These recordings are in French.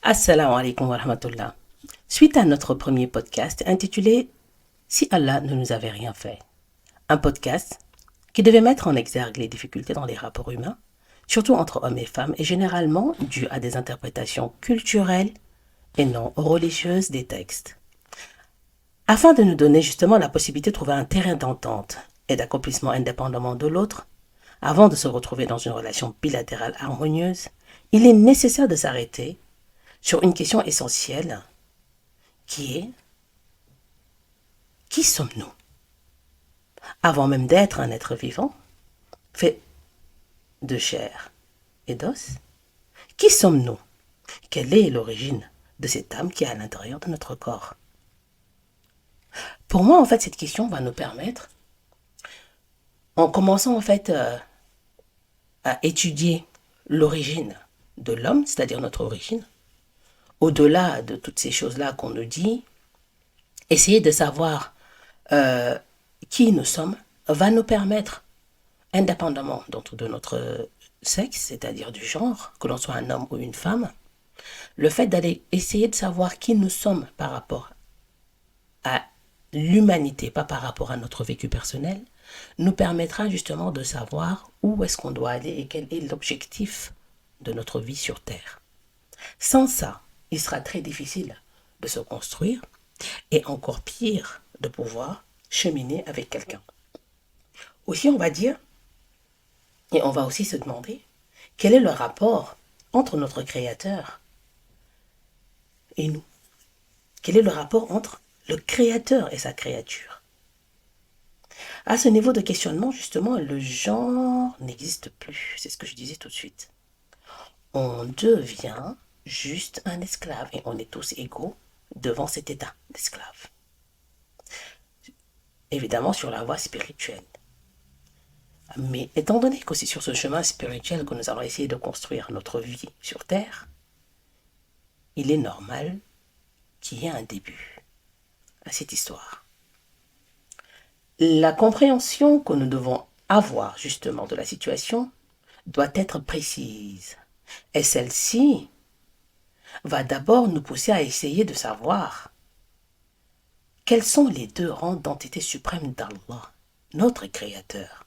Assalamu alaikum wa rahmatullah. Suite à notre premier podcast intitulé Si Allah ne nous avait rien fait, un podcast qui devait mettre en exergue les difficultés dans les rapports humains, surtout entre hommes et femmes, et généralement dû à des interprétations culturelles et non religieuses des textes. Afin de nous donner justement la possibilité de trouver un terrain d'entente et d'accomplissement indépendamment de l'autre, avant de se retrouver dans une relation bilatérale harmonieuse, il est nécessaire de s'arrêter sur une question essentielle qui est qui sommes-nous? Avant même d'être un être vivant, fait de chair et d'os, qui sommes-nous? Quelle est l'origine de cette âme qui est à l'intérieur de notre corps? Pour moi, en fait, cette question va nous permettre, en commençant en fait à étudier l'origine de l'homme, c'est-à-dire notre origine, au-delà de toutes ces choses-là qu'on nous dit, essayer de savoir euh, qui nous sommes va nous permettre, indépendamment donc de notre sexe, c'est-à-dire du genre, que l'on soit un homme ou une femme, le fait d'aller essayer de savoir qui nous sommes par rapport à l'humanité, pas par rapport à notre vécu personnel, nous permettra justement de savoir où est-ce qu'on doit aller et quel est l'objectif de notre vie sur Terre. Sans ça, il sera très difficile de se construire et encore pire de pouvoir cheminer avec quelqu'un. Aussi, on va dire, et on va aussi se demander, quel est le rapport entre notre Créateur et nous? Quel est le rapport entre le Créateur et sa créature? À ce niveau de questionnement, justement, le genre n'existe plus. C'est ce que je disais tout de suite. On devient juste un esclave et on est tous égaux devant cet état d'esclave. Évidemment, sur la voie spirituelle. Mais étant donné que c'est sur ce chemin spirituel que nous allons essayer de construire notre vie sur Terre, il est normal qu'il y ait un début à cette histoire. La compréhension que nous devons avoir justement de la situation doit être précise. Et celle-ci va d'abord nous pousser à essayer de savoir quels sont les deux rangs d'entité suprême d'Allah, notre Créateur.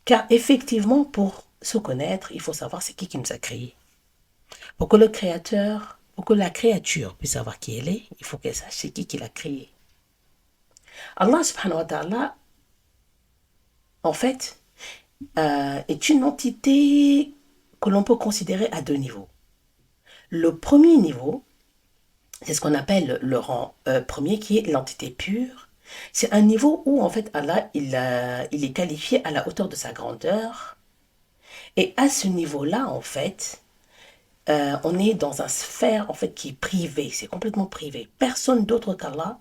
Car effectivement, pour se connaître, il faut savoir c'est qui nous a créés. Pour que le Créateur, pour que la créature puisse savoir qui elle est, il faut qu'elle sache c'est qui l'a créée. Allah subhanahu wa ta'ala, en fait, est une entité que l'on peut considérer à deux niveaux. Le premier niveau, c'est ce qu'on appelle le rang premier, qui est l'entité pure. C'est un niveau où, en fait, Allah, il est qualifié à la hauteur de sa grandeur. Et à ce niveau-là, en fait, on est dans une sphère, en fait, qui est privée. C'est complètement privé. Personne d'autre qu'Allah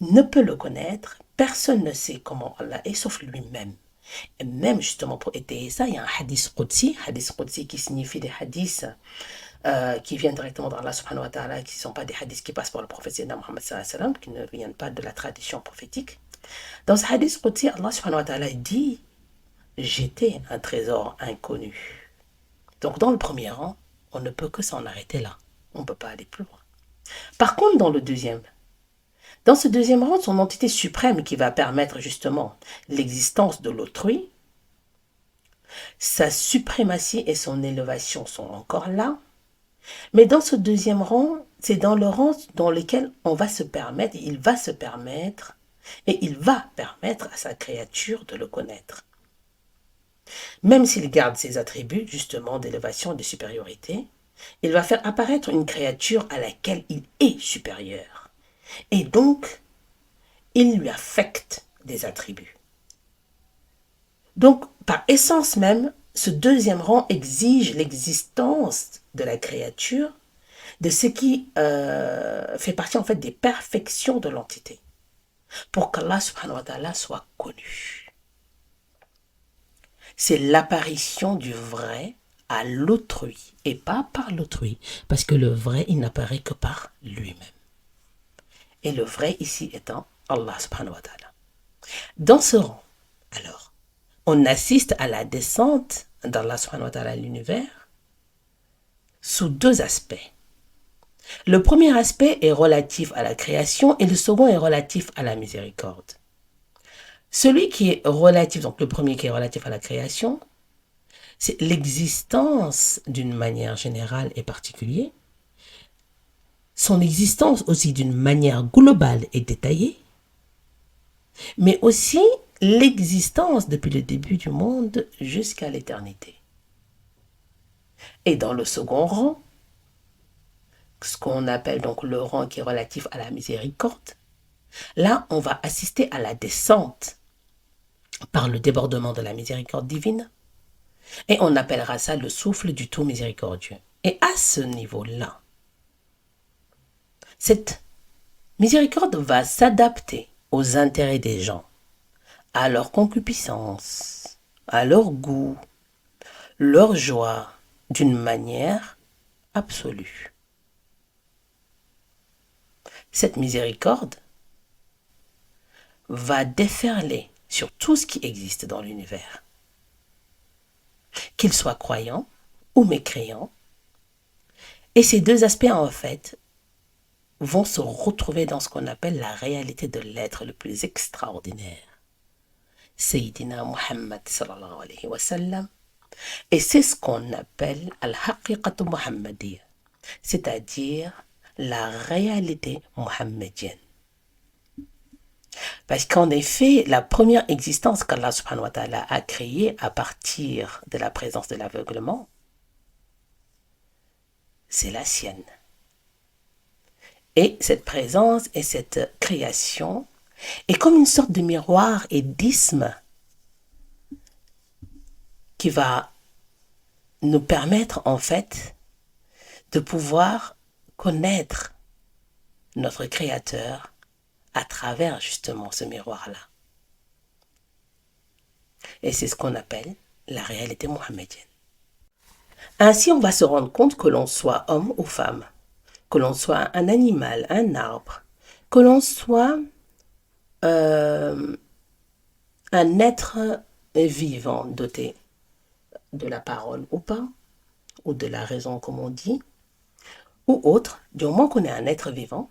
ne peut le connaître. Personne ne sait comment Allah est, sauf lui-même. Et même, justement, pour étayer ça, il y a un hadith Qudsi qui signifie des hadiths qui viennent directement d'Allah subhanahu wa ta'ala, qui ne sont pas des hadiths qui passent par le prophète Muhammad sallallahu alayhi wa sallam, qui ne viennent pas de la tradition prophétique. Dans ce hadith Qudsi, Allah subhanahu wa ta'ala dit j'étais un trésor inconnu. Donc dans le premier rang, on ne peut que s'en arrêter là. On ne peut pas aller plus loin. Par contre, dans ce deuxième rang, son entité suprême qui va permettre justement l'existence de l'autrui, sa suprématie et son élévation sont encore là. Mais dans ce deuxième rang, c'est dans le rang dans lequel il va se permettre et il va permettre à sa créature de le connaître. Même s'il garde ses attributs justement d'élévation et de supériorité, il va faire apparaître une créature à laquelle il est supérieur. Et donc, il lui affecte des attributs. Donc, par essence même, ce deuxième rang exige l'existence de la créature, de ce qui fait partie en fait des perfections de l'entité, pour qu'Allah subhanahu wa ta'ala soit connu. C'est l'apparition du vrai à l'autrui, et pas par l'autrui, parce que le vrai, il n'apparaît que par lui-même. Et le vrai ici étant Allah subhanahu wa ta'ala. Dans ce rang, alors, on assiste à la descente d'Allah subhanahu wa ta'ala à l'univers sous deux aspects. Le premier aspect est relatif à la création et le second est relatif à la miséricorde. Celui qui est relatif, donc le premier qui est relatif à la création, c'est l'existence d'une manière générale et particulière, son existence aussi d'une manière globale et détaillée, mais aussi l'existence depuis le début du monde jusqu'à l'éternité. Et dans le second rang, ce qu'on appelle donc le rang qui est relatif à la miséricorde, là on va assister à la descente par le débordement de la miséricorde divine, et on appellera ça le souffle du tout miséricordieux. Et à ce niveau-là, cette miséricorde va s'adapter aux intérêts des gens, à leur concupiscence, à leur goût, leur joie, d'une manière absolue. Cette miséricorde va déferler sur tout ce qui existe dans l'univers, qu'ils soient croyants ou mécréants. Et ces deux aspects, en fait, vont se retrouver dans ce qu'on appelle la réalité de l'être le plus extraordinaire. Sayyidina Muhammad sallallahu alayhi wa sallam. Et c'est ce qu'on appelle al-haqiqatu muhammadiyya, c'est-à-dire la réalité muhammadienne. Parce qu'en effet, la première existence qu'Allah subhanahu wa ta'ala a créée à partir de la présence de l'aveuglement, c'est la sienne. Et cette présence et cette création est comme une sorte de miroir et d'isthme qui va nous permettre en fait de pouvoir connaître notre Créateur à travers justement ce miroir-là. Et c'est ce qu'on appelle la réalité mohammedienne. Ainsi, on va se rendre compte que l'on soit homme ou femme, que l'on soit un animal, un arbre, que l'on soit un être vivant doté de la parole ou pas, ou de la raison comme on dit, ou autre, du moment qu'on est un être vivant,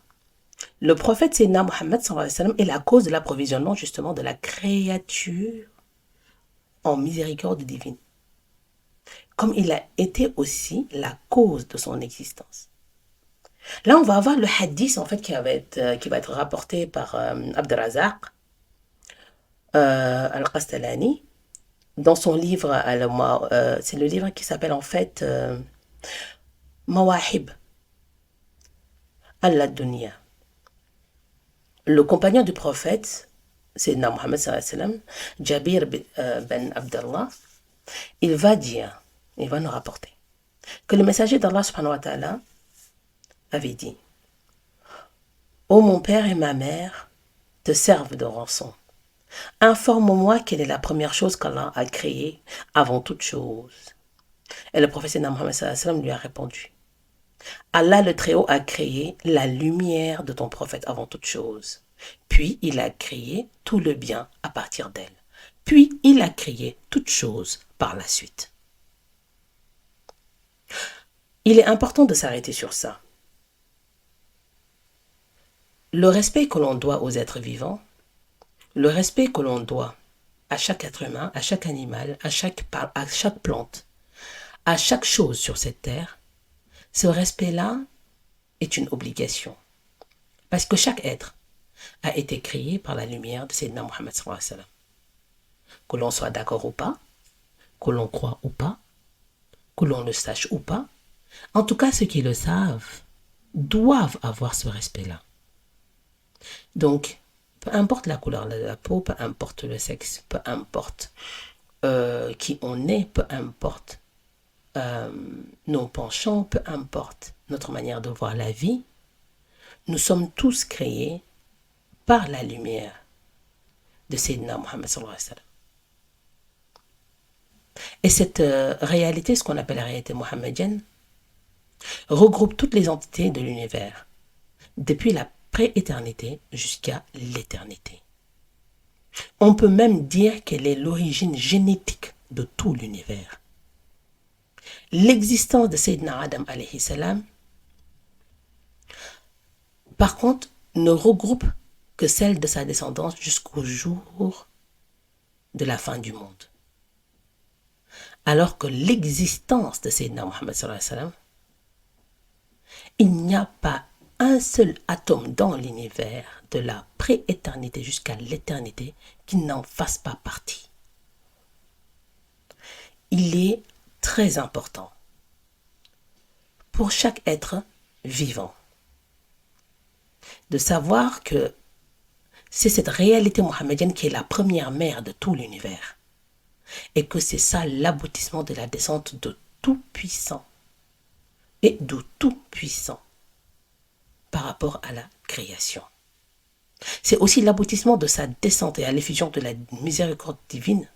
le prophète Sayyidina Muhammad sallallahu alayhi wa sallam est la cause de l'approvisionnement justement de la créature en miséricorde divine. Comme il a été aussi la cause de son existence. Là, on va avoir le hadith en fait qui va être rapporté par Abd-Razaq al-Qastalani dans son livre, c'est le livre qui s'appelle en fait Mawahib al-Dunya. Le compagnon du prophète, c'est Muhammad sallallahu alayhi wa sallam, Jabir ben Abdallah, il va nous rapporter que le messager d'Allah subhanahu wa ta'ala avait dit: ô mon père et ma mère te servent de rançon. Informe-moi quelle est la première chose qu'Allah a créée avant toute chose. Et le prophète Muhammad sallallahu alayhi wa sallam lui a répondu: Allah le Très-Haut a créé la lumière de ton prophète avant toute chose. Puis il a créé tout le bien à partir d'elle. Puis il a créé toute chose par la suite. Il est important de s'arrêter sur ça. Le respect que l'on doit aux êtres vivants, le respect que l'on doit à chaque être humain, à chaque animal, à chaque plante, à chaque chose sur cette terre, ce respect-là est une obligation. Parce que chaque être a été créé par la lumière de Sayyidina Muhammad sallallahu alayhi wa sallam. Que l'on soit d'accord ou pas, que l'on croit ou pas, que l'on le sache ou pas, en tout cas ceux qui le savent doivent avoir ce respect-là. Donc, peu importe la couleur de la peau, peu importe le sexe, peu importe qui on est, peu importe nos penchants, peu importe notre manière de voir la vie, nous sommes tous créés par la lumière de Sayyidina Muhammad sallallahu alayhi wa sallam. Et cette réalité, ce qu'on appelle la réalité mohammedienne, regroupe toutes les entités de l'univers, depuis la prééternité jusqu'à l'éternité. On peut même dire qu'elle est l'origine génétique de tout l'univers. L'existence de Sayyidina Adam alayhi salam par contre, ne regroupe que celle de sa descendance jusqu'au jour de la fin du monde. Alors que l'existence de Sayyidina Muhammad sallallahu alayhi wa sallam, il n'y a pas un seul atome dans l'univers de la prééternité jusqu'à l'éternité qui n'en fasse pas partie. Il est très important pour chaque être vivant de savoir que c'est cette réalité mohammedienne qui est la première mère de tout l'univers et que c'est ça l'aboutissement de la descente de tout puissant et de tout puissant par rapport à la création. C'est aussi l'aboutissement de sa descente et à l'effusion de la miséricorde divine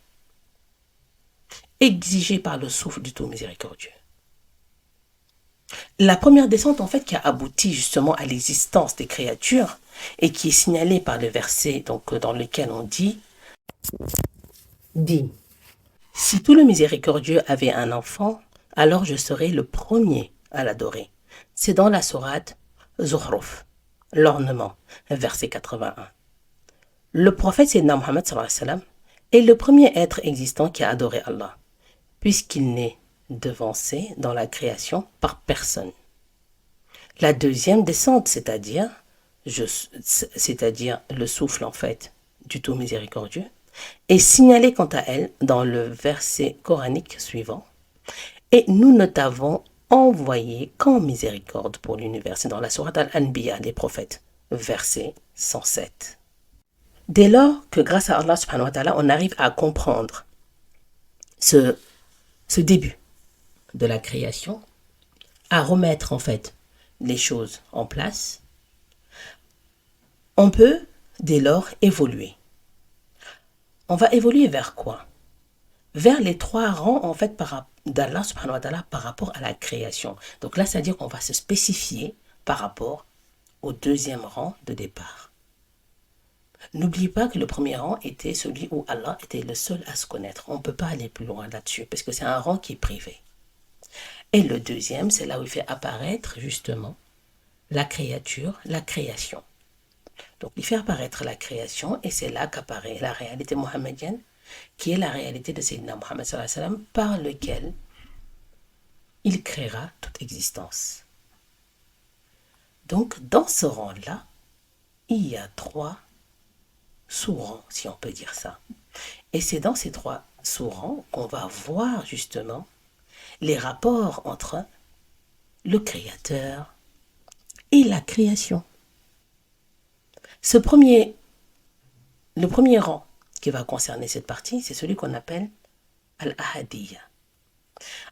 exigée par le souffle du tout miséricordieux. La première descente, en fait, qui a abouti justement à l'existence des créatures et qui est signalée par le verset donc, dans lequel on dit si tout le miséricordieux avait un enfant, alors je serais le premier à l'adorer. C'est dans la sourate Zukhruf, l'ornement, verset 81. Le prophète Sayyidina Muhammad sallallahu alayhi wa sallam est le premier être existant qui a adoré Allah, puisqu'il n'est devancé dans la création par personne. La deuxième descente, c'est-à-dire le souffle en fait du tout miséricordieux, est signalée quant à elle dans le verset coranique suivant. Et nous ne t'avons envoyé qu'en miséricorde pour l'univers. C'est dans la sourate Al-Anbiya, les prophètes, verset 107. Dès lors que grâce à Allah subhanahu wa ta'ala, on arrive à comprendre ce début de la création, à remettre en fait les choses en place, on peut dès lors évoluer. On va évoluer vers quoi? Vers les trois rangs en fait d'Allah subhanahu wa ta'ala par rapport à la création. Donc là, c'est-à-dire qu'on va se spécifier par rapport au deuxième rang de départ. N'oubliez pas que le premier rang était celui où Allah était le seul à se connaître. On ne peut pas aller plus loin là-dessus parce que c'est un rang qui est privé. Et le deuxième, c'est là où il fait apparaître justement la créature, la création. Donc il fait apparaître la création et c'est là qu'apparaît la réalité mohammedienne qui est la réalité de Sayyidina Muhammad sallallahu alayhi wa sallam par lequel il créera toute existence. Donc dans ce rang-là, il y a trois sous-rangs, si on peut dire ça. Et c'est dans ces trois sous-rangs qu'on va voir justement les rapports entre le créateur et la création. Le premier rang qui va concerner cette partie, c'est celui qu'on appelle Al-Ahadiyya.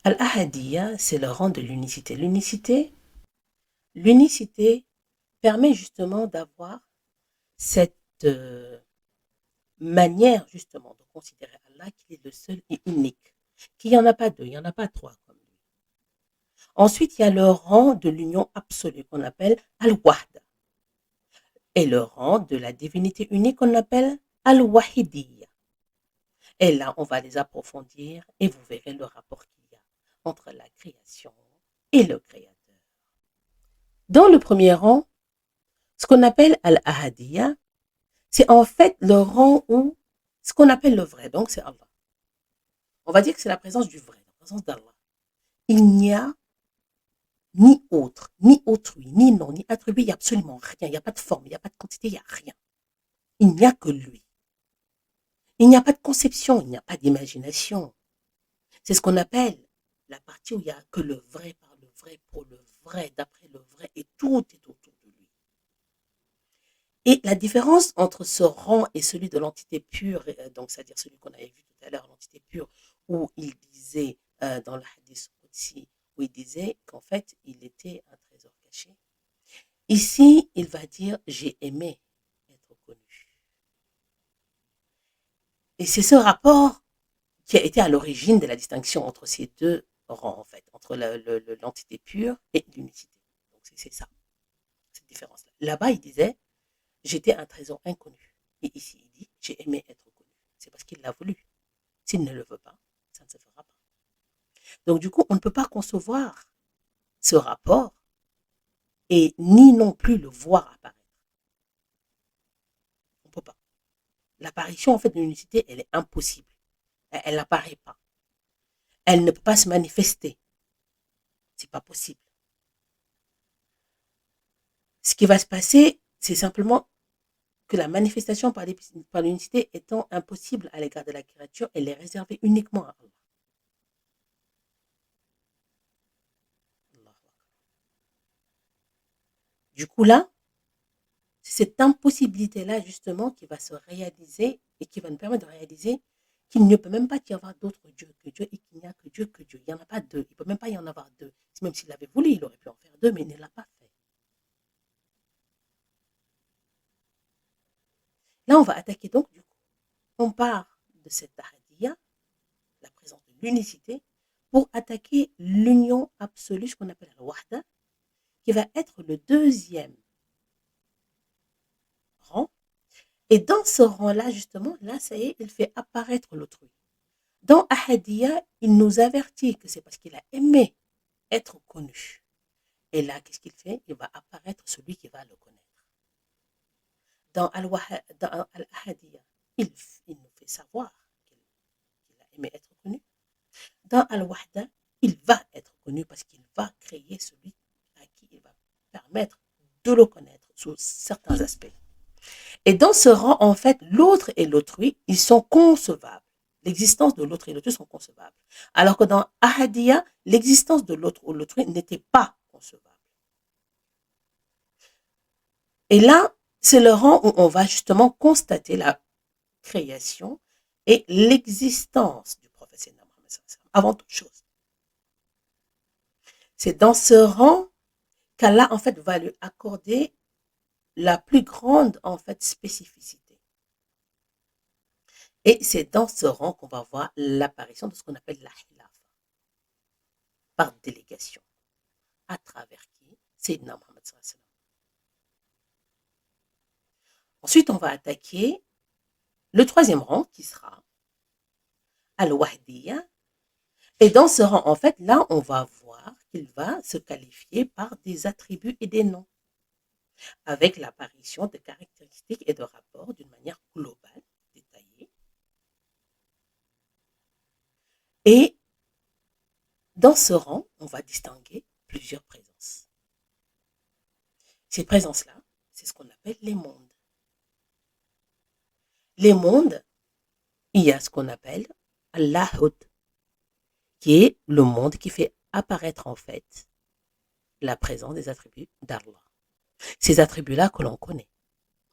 Al-Ahadiyya, c'est le rang de l'unicité. L'unicité permet justement d'avoir cette manière justement de considérer Allah qu'il est le seul et unique, qu'il n'y en a pas deux, il n'y en a pas trois comme lui. Ensuite, il y a le rang de l'union absolue qu'on appelle Al-Wahda et le rang de la divinité unique qu'on appelle Al-Wahidiyya. Et là, on va les approfondir et vous verrez le rapport qu'il y a entre la création et le créateur. Dans le premier rang, ce qu'on appelle Al-Ahadiyya, c'est en fait le rang où ce qu'on appelle le vrai, donc c'est Allah. On va dire que c'est la présence du vrai, la présence d'Allah. Il n'y a ni autre, ni autrui, ni non, ni attribut, il n'y a absolument rien. Il n'y a pas de forme, il n'y a pas de quantité, il n'y a rien. Il n'y a que lui. Il n'y a pas de conception, il n'y a pas d'imagination. C'est ce qu'on appelle la partie où il n'y a que le vrai par le vrai, pour le vrai, d'après le vrai, et tout est autour de lui. Et la différence entre ce rang et celui de l'entité pure, donc c'est-à-dire celui qu'on avait vu tout à l'heure, l'entité pure, où il disait dans le hadith Qudsi, où il disait qu'en fait, il était un trésor caché. Ici, il va dire « j'ai aimé être connu ». Et c'est ce rapport qui a été à l'origine de la distinction entre ces deux rangs, en fait, entre l'entité pure et l'unicité. Donc c'est ça, cette différence-là. Là-bas, il disait « j'étais un trésor inconnu ». Et ici, il dit « j'ai aimé être connu ». C'est parce qu'il l'a voulu. S'il ne le veut pas, ça ne se fera pas. Donc du coup, on ne peut pas concevoir ce rapport et ni non plus le voir apparaître. On ne peut pas. L'apparition en fait de l'unicité, elle est impossible. Elle n'apparaît pas. Elle ne peut pas se manifester. C'est pas possible. Ce qui va se passer, c'est simplement que la manifestation par l'unicité étant impossible à l'égard de la créature, elle est réservée uniquement à Allah. Du coup là, c'est cette impossibilité-là justement qui va se réaliser et qui va nous permettre de réaliser qu'il ne peut même pas y avoir d'autres dieux que Dieu et qu'il n'y a que Dieu que Dieu. Il n'y en a pas deux. Il ne peut même pas y en avoir deux. Même s'il l'avait voulu, il aurait pu en faire deux, mais il ne l'a pas fait. Là, on va attaquer donc du coup. On part de cette ahadiyya, la présence de l'unicité, pour attaquer l'union absolue, ce qu'on appelle la wahda, qui va être le deuxième rang. Et dans ce rang-là, justement, là, ça y est, il fait apparaître l'autrui. Dans ahadiyya, il nous avertit que c'est parce qu'il a aimé être connu. Et là, qu'est-ce qu'il fait? Il va apparaître celui qui va le connaître. Dans Al-Ahadiyya, il nous fait savoir qu'il a aimé être connu. Dans Al-Wahda, il va être connu parce qu'il va créer celui à qui il va permettre de le connaître sous certains aspects. Et dans ce rang, en fait, l'autre et l'autrui, ils sont concevables. L'existence de l'autre et l'autrui sont concevables. Alors que dans Ahadiyya, l'existence de l'autre ou l'autrui n'était pas concevable. Et là, c'est le rang où on va justement constater la création et l'existence du prophète avant toute chose. C'est dans ce rang qu'Allah en fait va lui accorder la plus grande en fait spécificité. Et c'est dans ce rang qu'on va voir l'apparition de ce qu'on appelle la khilafa par délégation. À travers qui? Sayyidina Muhammad sallallahu alayhi wa sallam. Ensuite, on va attaquer le troisième rang qui sera Al-Wahdiyya. Et dans ce rang, en fait, là, on va voir qu'il va se qualifier par des attributs et des noms, avec l'apparition de caractéristiques et de rapports d'une manière globale, détaillée. Et dans ce rang, on va distinguer plusieurs présences. Ces présences-là, c'est ce qu'on appelle les mondes. Les mondes, il y a ce qu'on appelle Allahud, qui est le monde qui fait apparaître en fait la présence des attributs d'Allah. Ces attributs-là que l'on connaît,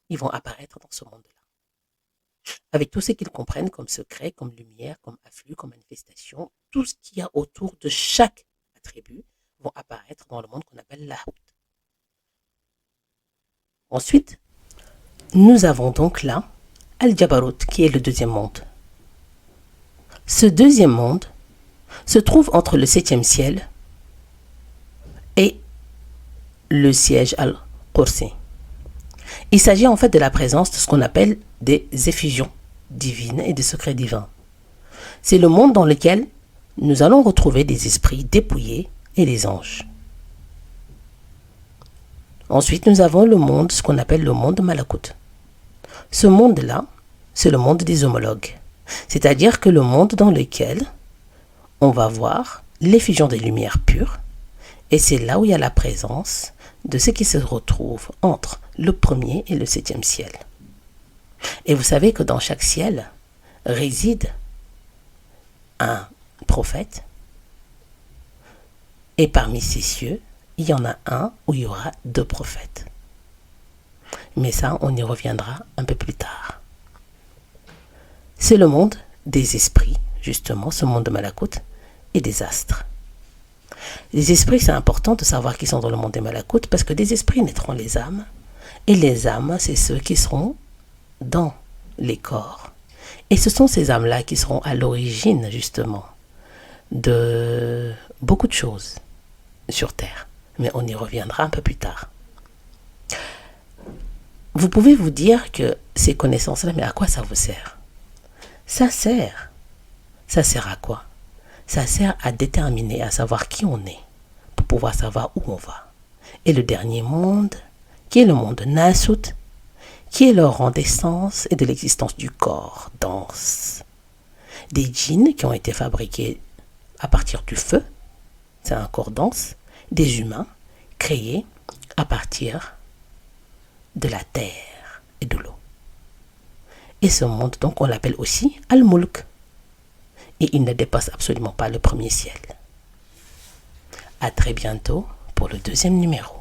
ils vont apparaître dans ce monde-là. Avec tout ce qu'ils comprennent comme secret, comme lumière, comme afflux, comme manifestation, tout ce qu'il y a autour de chaque attribut vont apparaître dans le monde qu'on appelle l'Ahud. Ensuite, nous avons donc là Al-Jabarut, qui est le deuxième monde. Ce deuxième monde se trouve entre le 7e ciel et le siège Al-Qursi. Il s'agit en fait de la présence de ce qu'on appelle des effusions divines et des secrets divins. C'est le monde dans lequel nous allons retrouver des esprits dépouillés et les anges. Ensuite, nous avons le monde, ce qu'on appelle le monde Malakut. Ce monde-là, c'est le monde des homologues. C'est-à-dire que le monde dans lequel on va voir l'effusion des lumières pures, et c'est là où il y a la présence de ce qui se retrouve entre le 1er et le 7e ciel. Et vous savez que dans chaque ciel réside un prophète, et parmi ces cieux, il y en a un où il y aura 2 prophètes. Mais ça, on y reviendra un peu plus tard. C'est le monde des esprits, justement, ce monde de Malakut, et des astres. Les esprits, c'est important de savoir qu'ils sont dans le monde des Malakut, parce que des esprits naîtront les âmes, et les âmes, c'est ceux qui seront dans les corps. Et ce sont ces âmes-là qui seront à l'origine, justement, de beaucoup de choses sur Terre. Mais on y reviendra un peu plus tard. Vous pouvez vous dire que ces connaissances-là, mais à quoi ça vous sert? Ça sert. Ça sert à quoi? Ça sert à déterminer, à savoir qui on est, pour pouvoir savoir où on va. Et le dernier monde, qui est le monde Nasut, qui est leur rang d'essence et de l'existence du corps dense. Des djinns qui ont été fabriqués à partir du feu, c'est un corps dense, des humains créés à partir de la terre et de l'eau. Et ce monde, donc, on l'appelle aussi Al-Mulk. Et il ne dépasse absolument pas le premier ciel. À très bientôt pour le deuxième numéro.